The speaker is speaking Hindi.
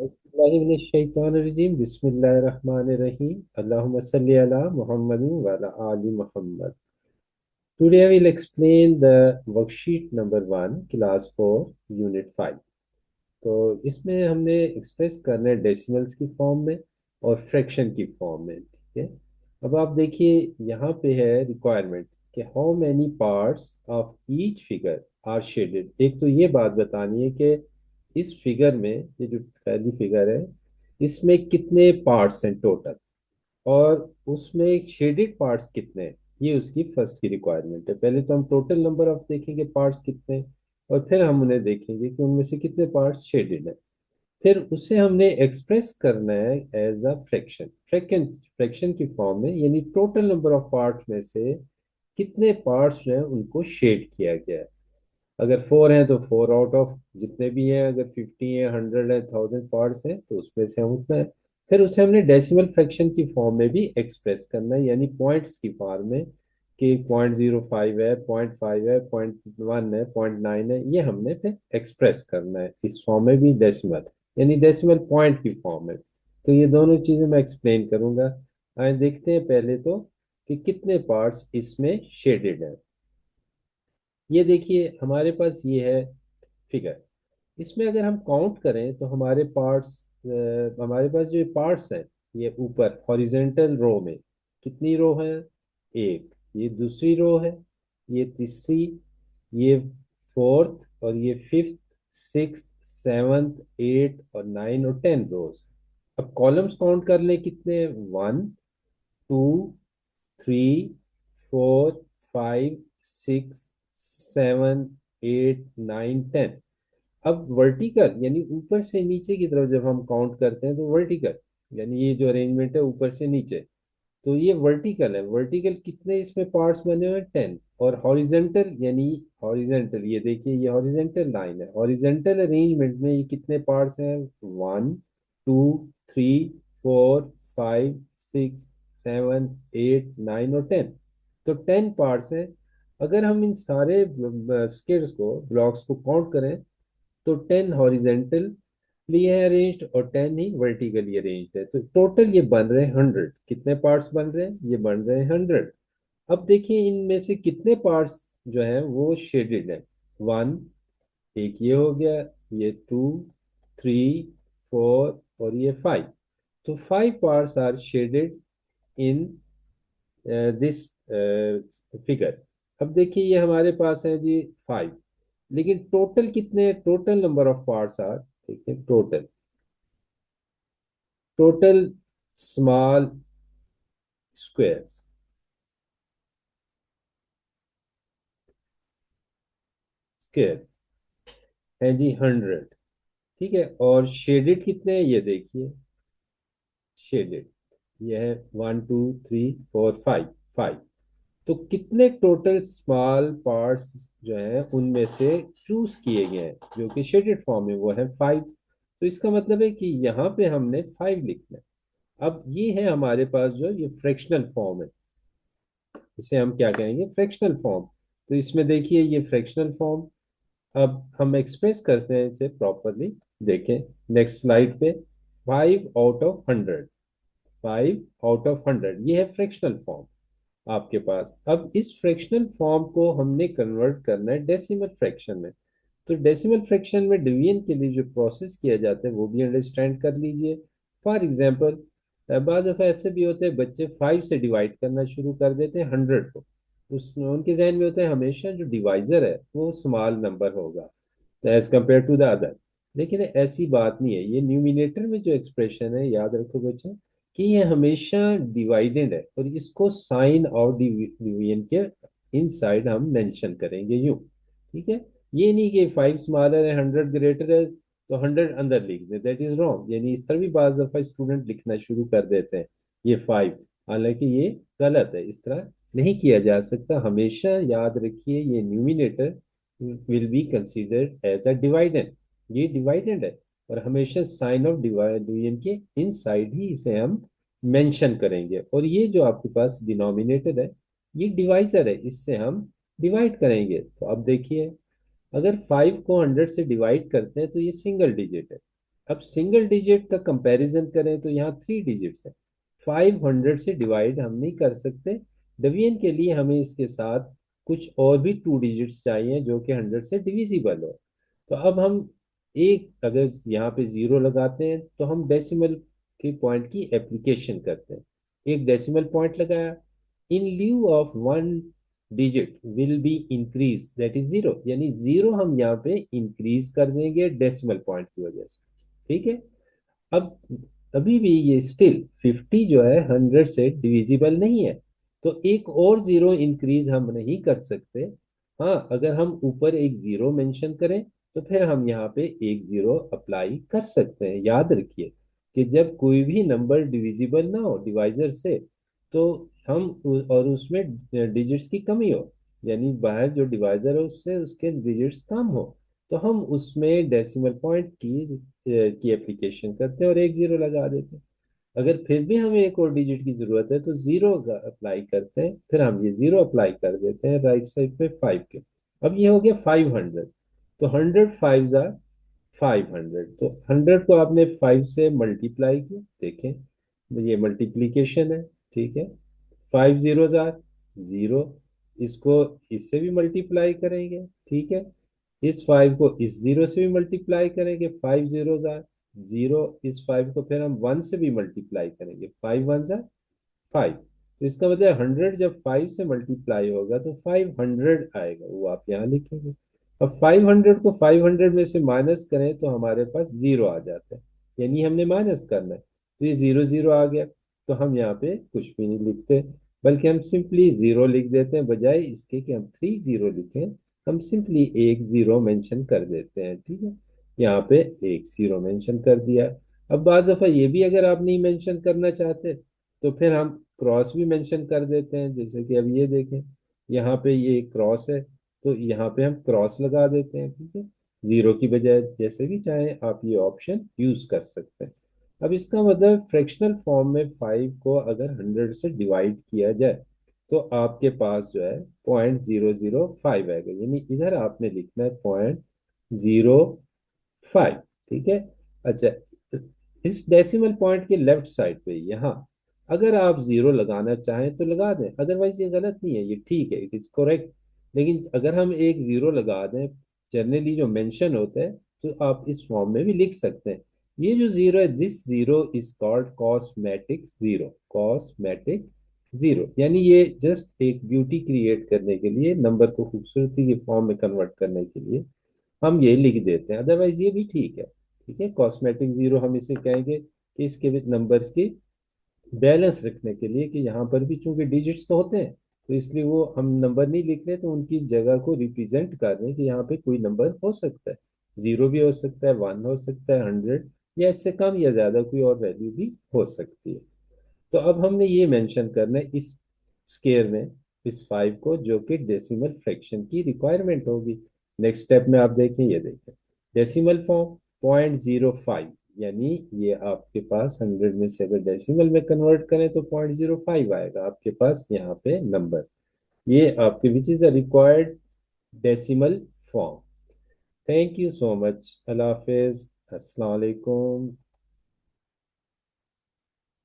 बिस्मिल्लाहिर्रहमानिर्रहीम बिस्मिल्लाहिर्रहमानिर्रहीम अल्लाहुम्मा सल्ली अला मुहम्मदिन व अला आलि Muhammad. Today I will explain the worksheet number 1 class 4 unit 5। तो इसमें हमने एक्सप्रेस करना है डेसिमल्स की फॉर्म में और फ्रैक्शन की फॉर्म में, ठीक है। अब आप देखिए यहाँ पे है रिक्वायरमेंट कि how many parts of each figure are shaded. एक तो ये बात बतानी है कि इस फिगर में, ये जो पहली फिगर है, इसमें कितने पार्ट्स हैं टोटल, और उसमें शेडेड पार्ट्स कितने हैं। ये उसकी फर्स्ट की रिक्वायरमेंट है। पहले तो हम टोटल नंबर ऑफ देखेंगे पार्ट्स कितने हैं, और फिर हम उन्हें देखेंगे कि उनमें से कितने पार्ट्स शेडेड हैं। फिर उसे हमने एक्सप्रेस करना है as a fraction. Fraction fraction की फॉर्म में, यानी टोटल नंबर ऑफ पार्ट्स में से कितने पार्ट्स जो हैं उनको शेड किया गया है। अगर 4 हैं तो 4 आउट ऑफ जितने भी हैं, अगर 50 है, 100 है, 1000 पार्ट्स हैं तो उसमें से हम उतना है। फिर उसे हमने डेसिमल फ्रैक्शन की फॉर्म में भी एक्सप्रेस करना है, यानी पॉइंट्स की फॉर्म में, कि 0.05 है, 0.5 है, 0.1 है, 0.9 है। ये हमने फिर एक्सप्रेस करना है इस फॉर्म में भी, डेसिमल यानी डेसिमल पॉइंट की फॉर्म में। तो ये दोनों चीजें मैं एक्सप्लेन करूंगा। आइए देखते हैं पहले तो कि कितने पार्ट्स इसमें शेडेड है। ये देखिए हमारे पास ये है फिगर। इसमें अगर हम काउंट करें तो हमारे पार्ट्स, हमारे पास जो पार्ट्स हैं, ये ऊपर हॉरिजेंटल रो में कितनी रो है? एक। ये दूसरी रो है, ये तीसरी, ये फोर्थ, और ये फिफ्थ, सिक्स, सेवन्थ, एट और नाइन और 10 रोज। अब कॉलम्स काउंट कर लें कितने? 1, 2, 3, 4, 5, 6, 7, 8, 9, 10। अब वर्टिकल यानी ऊपर से नीचे की तरफ जब हम काउंट करते हैं तो वर्टिकल यानी ये जो अरेंजमेंट है ऊपर से नीचे, तो ये वर्टिकल है। वर्टिकल कितने इसमें पार्ट्स बने हुए हैं? 10। और हॉरिजेंटल यानी हॉरिजेंटल, ये देखिए ये हॉरिजेंटल लाइन है। हॉरिजेंटल अरेंजमेंट में ये कितने पार्ट्स हैं? 1, 2, 3, 4, 5, 6, 7, 8, 9 और 10। तो 10 पार्ट्स हैं। अगर हम इन सारे स्केल्स को, ब्लॉक्स को काउंट करें तो 10 हॉरिजेंटली है अरेंज्ड और 10 ही वर्टिकली अरेंज्ड है। तो टोटल ये बन रहे हैं 100। कितने पार्ट्स बन रहे हैं? ये बन रहे हैं 100। अब देखिए इनमें से कितने पार्ट्स जो हैं वो शेडेड है। 1, एक ये हो गया, ये 2, 3, 4 और ये 5। तो 5 parts are shaded in this figure. अब देखिए ये हमारे पास है जी 5, लेकिन टोटल कितने? Total number of parts are, ठीक है, total total small squares, square है जी 100। ठीक है, और शेडेड कितने हैं ये देखिए। शेडेड ये है 1, 2, 3, 4, 5, 5। तो कितने टोटल स्मॉल पार्ट्स जो हैं उनमें से चूज किए गए हैं जो कि शेडेड फॉर्म में, वो है 5। तो इसका मतलब है कि यहाँ पे हमने 5 लिखना है। अब ये है हमारे पास जो ये फ्रैक्शनल फॉर्म है, इसे हम क्या कहेंगे? Fractional form. तो इसमें देखिए ये फ्रैक्शनल फॉर्म। अब हम एक्सप्रेस करते हैं इसे प्रॉपरली। देखें नेक्स्ट स्लाइड पे, 5 आउट ऑफ 100, 5 आउट ऑफ 100, ये है फ्रैक्शनल फॉर्म आपके पास। अब इस फ्रैक्शनल फॉर्म को हमने कन्वर्ट करना है डेसिमल फ्रैक्शन में। तो डेसिमल फ्रैक्शन में डिवीजन के लिए जो प्रोसेस किया जाता है वो भी अंडरस्टैंड कर लीजिए। फॉर एग्जांपल, बाज़ दफ़ा ऐसे भी होते हैं बच्चे 5 से डिवाइड करना शुरू कर देते हैं 100 को। उसमें उनके जहन में होता है हमेशा जो डिवाइजर है वो स्मॉल नंबर होगा as compared to the other. लेकिन ऐसी बात नहीं है। ये न्यूमिनेटर में जो एक्सप्रेशन है, याद रखो बच्चों, कि ये हमेशा डिवाइडेड है, और इसको साइन ऑफ डिवीजन के इनसाइड हम मेंशन करेंगे यूं। ठीक है, ये नहीं कि 5 स्मॉलर है 100 ग्रेटर है तो 100 अंदर लिख दे, दैट इज रॉन्ग। यानी इस तरह भी बाज दफा स्टूडेंट लिखना शुरू कर देते हैं ये 5, हालांकि ये गलत है। इस तरह नहीं किया जा सकता। हमेशा याद रखिए ये numerator will be considered as a dividend. ये डिवाइडेंड है, और हमेशा साइन ऑफ डिवीजन के इनसाइड ही इसे हम मेंशन करेंगे। और ये जो आपके पास डिनोमिनेटर है ये डिवाइजर है, इससे हम डिवाइड करेंगे। तो अब देखिए, अगर 5 को 100 से डिवाइड करते हैं तो ये सिंगल डिजिट है। अब सिंगल डिजिट का कंपैरिजन करें तो यहाँ 3 डिजिट्स है। 500 से डिवाइड हम नहीं कर सकते। डिवीजन के लिए हमें इसके साथ कुछ और भी 2 डिजिट्स चाहिए जो कि 100 से डिविजिबल हो। तो अब हम एक अगर यहाँ पे जीरो लगाते हैं तो हम डेसिमल के पॉइंट की एप्लीकेशन करते हैं। एक डेसिमल पॉइंट लगाया, in lieu of one digit will be increase that is zero, यानी जीरो हम यहाँ पे इंक्रीज कर देंगे डेसिमल पॉइंट की वजह से। ठीक है। अब अभी भी ये स्टिल 50 जो है 100 से डिविजिबल नहीं है, तो एक और जीरो इंक्रीज हम नहीं कर सकते। हाँ, अगर हम ऊपर एक जीरो मेंशन करें तो फिर हम यहाँ पे एक जीरो अप्लाई कर सकते हैं। याद रखिए कि जब कोई भी नंबर डिविजिबल ना हो डिवाइजर से, तो हम और उसमें डिजिट्स की कमी हो, यानी बाहर जो डिवाइजर है उससे उसके डिजिट्स कम हो, तो हम उसमें डेसिमल पॉइंट की एप्लीकेशन करते हैं और एक जीरो लगा देते हैं। अगर फिर भी हमें एक और डिजिट की जरूरत है तो जीरो अप्लाई करते हैं, फिर हम ये जीरो अप्लाई कर देते हैं राइट साइड पे 5 के। अब ये हो गया 500। तो 100 5 जार 500, तो 100 को आपने 5 से मल्टीप्लाई किया, देखें ये मल्टीप्लीकेशन है। ठीक है। 5 जीरो जार जीरो, इसको इससे भी मल्टीप्लाई करेंगे। ठीक है। इस 5 को इस जीरो से भी मल्टीप्लाई करेंगे, 5 जीरो जार जीरो, इस 5 को फिर हम 1 से भी मल्टीप्लाई करेंगे, 5 1 जार 5। तो इसका मतलब 100 जब 5 से मल्टीप्लाई होगा तो 500 आएगा, वो आप यहाँ लिखेंगे। अब 500 को 500 में से माइनस करें तो हमारे पास जीरो आ जाता है, यानी हमने माइनस करना है, तो ये जीरो जीरो आ गया। तो हम यहाँ पे कुछ भी नहीं लिखते, बल्कि हम सिंपली जीरो लिख देते हैं, बजाय इसके कि हम 30 लिखें हम सिंपली एक जीरो मेंशन कर देते हैं। ठीक है। यहाँ पे एक जीरो मेंशन कर दिया। अब बाज दफा ये भी अगर आप नहीं मेंशन करना चाहते तो फिर हम क्रॉस भी मेंशन कर देते हैं, जैसे कि अब ये देखें, यहाँ पे ये क्रॉस है तो यहाँ पे हम क्रॉस लगा देते हैं। ठीक है। जीरो की बजाय जैसे भी चाहें आप ये ऑप्शन यूज कर सकते हैं। अब इसका मतलब फ्रैक्शनल फॉर्म में 5 को अगर 100 से डिवाइड किया जाए तो आपके पास जो है 0.005 आएगा, यानी इधर आपने लिखना है 0.05। ठीक है। अच्छा, इस डेसिमल पॉइंट के लेफ्ट साइड पे यहाँ अगर आप जीरो लगाना चाहें तो लगा दें, अदरवाइज ये गलत नहीं है, ये ठीक है, इट इज करेक्ट। लेकिन अगर हम एक जीरो लगा दें जनरली जो मेंशन होता है, तो आप इस फॉर्म में भी लिख सकते हैं। ये जो जीरो है, this zero is called cosmetic zero, cosmetic zero, यानी ये जस्ट एक ब्यूटी क्रिएट करने के लिए, नंबर को खूबसूरती के फॉर्म में कन्वर्ट करने के लिए हम ये लिख देते हैं, अदरवाइज ये भी ठीक है। ठीक है। कॉस्मेटिक जीरो हम इसे कहेंगे कि इसके विद नंबर्स की बैलेंस रखने के लिए, कि यहाँ पर भी चूंकि डिजिट्स तो होते हैं, तो इसलिए वो हम नंबर नहीं लिख रहे, तो उनकी जगह को रिप्रेजेंट कर रहे हैं कि यहाँ पे कोई नंबर हो सकता है, जीरो भी हो सकता है, 1 हो सकता है, 100 या इससे कम या ज्यादा कोई और वैल्यू भी हो सकती है। तो अब हमने ये मेंशन करना है इस स्केयर में, इस 5 को, जो कि डेसिमल फ्रैक्शन की रिक्वायरमेंट होगी। नेक्स्ट स्टेप में आप देखें, ये देखें डेसिमल फॉर्म 0.05, यानी ये आपके पास 100 में से अगर डेसिमल में कन्वर्ट करें तो 0.05 आएगा आपके पास यहाँ पे नंबर। ये आपके which is the required decimal form. Thank you so much. अल्लाह हाफिज। अस्सलाम वालेकुम।